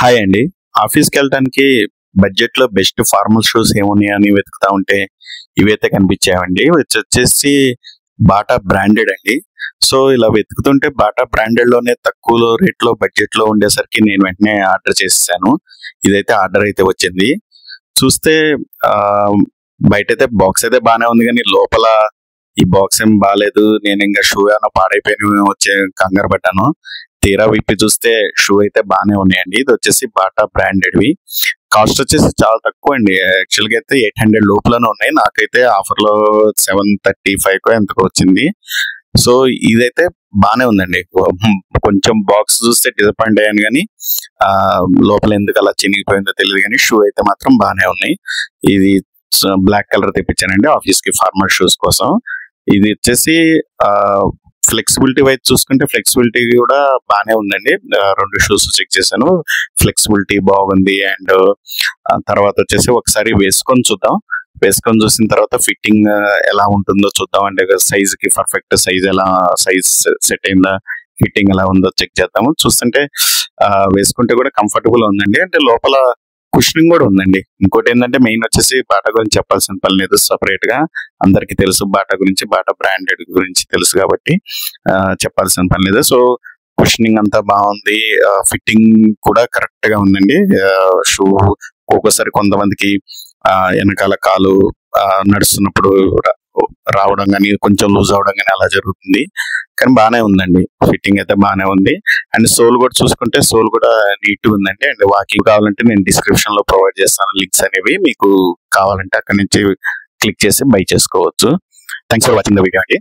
Hi అండి. ఆఫీస్‌కి వెళ్ళటానికి బడ్జెట్‌లో బెస్ట్ ఫార్మల్ షూస్ ఏమున్నాయని వెతుకుతా ఉంటే ఇవైతే కనిపించాయండి. వచ్చేసి బాటా బ్రాండెడ్ అండి. సో, ఇలా వెతుకుతుంటే బాటా బ్రాండెడ్‌లోనే తక్కువలో రేట్‌లో బడ్జెట్‌లో ఉండేసరికి నేను వెంటనే ఆర్డర్ చేసేసాను. ఇదైతే ఆర్డర్ అయితే వచ్చింది. చూస్తే ఆహ్, బయటైతే బాక్స్ అయితే బానే ఉంది గానీ లోపల ఈ బాక్స్ ఏం బాలేదు. నేనింక షూ ఏమన్నా పాడైపోయినవేమో కంగారు పడ్డాను. తీరా విప్పి చూస్తే షూ అయితే బానే ఉన్నాయండి. ఇదొచ్చేసి బాటా బ్రాండెడ్‌వి. కాస్ట్ వచ్చేసి చాలా తక్కువండి. యాక్చువల్‌గా అయితే 800 లోపులోనే ఉన్నాయి. నాకైతే ఆఫర్‌లో 735కో ఎంతకో వచ్చింది. సో, ఇదైతే బానే ఉందండి. కొంచెం బాక్స్ చూస్తే డిసప్పాయింట్ అయ్యాను గానీ లోపల ఎందుకు అలా చినిగిపోయిందో తెలీదు గానీ షూ అయితే మాత్రం బానే ఉన్నాయి. ఇది బ్లాక్ కలర్ తెప్పించానండి ఆఫీస్‌కి ఫార్మల్ షూస్ కోసం. ఇది వచ్చేసి ఫ్లెక్సిబిలిటీ వైజ్ చూసుకుంటే ఫ్లెక్సిబిలిటీ కూడా బానే ఉందండి. 2 షూస్ చెక్ చేశాను. ఫ్లెక్సిబిలిటీ బాగుంది. అండ్ తర్వాత వచ్చేసి ఒకసారి వేసుకొని చూద్దాం. వేసుకొని చూసిన తర్వాత ఫిట్టింగ్ ఎలా ఉంటుందో చూద్దాం. అంటే సైజ్‌కి పర్ఫెక్ట్ సైజ్ సెట్ అయిందా? ఫిట్టింగ్ ఎలా ఉందో చెక్ చేద్దాము. చూస్తుంటే వేసుకుంటే కూడా కంఫర్టబుల్ ఉందండి. అంటే లోపల కుషనింగ్ కూడా ఉందండి. ఇంకోటేందంటే మెయిన్ వచ్చేసి బాటా గురించి చెప్పాల్సిన పని లేదు. సెపరేట్‌గా అందరికీ తెలుసు బాటా గురించి. బాటా బ్రాండెడ్ గురించి తెలుసు కాబట్టి చెప్పాల్సిన పని లేదు. సో, కుషనింగ్ అంతా బాగుంది. ఫిట్టింగ్ కూడా కరెక్ట్‌గా ఉందండి. షూ ఒక్కోసారి కొంతమందికి వెనకాల కాలు నడుస్తున్నప్పుడు రావడం గానీ, కొంచెం లూజ్ అవ్వడం గానీ అలా జరుగుతుంది. కానీ బానే ఉందండి. ఫిట్టింగ్ అయితే బానే ఉంది. అండ్ సోల్ కూడా చూసుకుంటే సోల్ కూడా నీట్‌గా ఉందండి. అండ్ వాకింగ్ కావాలంటే నేను డిస్క్రిప్షన్‌లో ప్రొవైడ్ చేస్తాను లింక్స్ అనేవి. మీకు కావాలంటే అక్కడి నుంచి క్లిక్ చేసి బై చేసుకోవచ్చు. Thanks for watching the video అండి.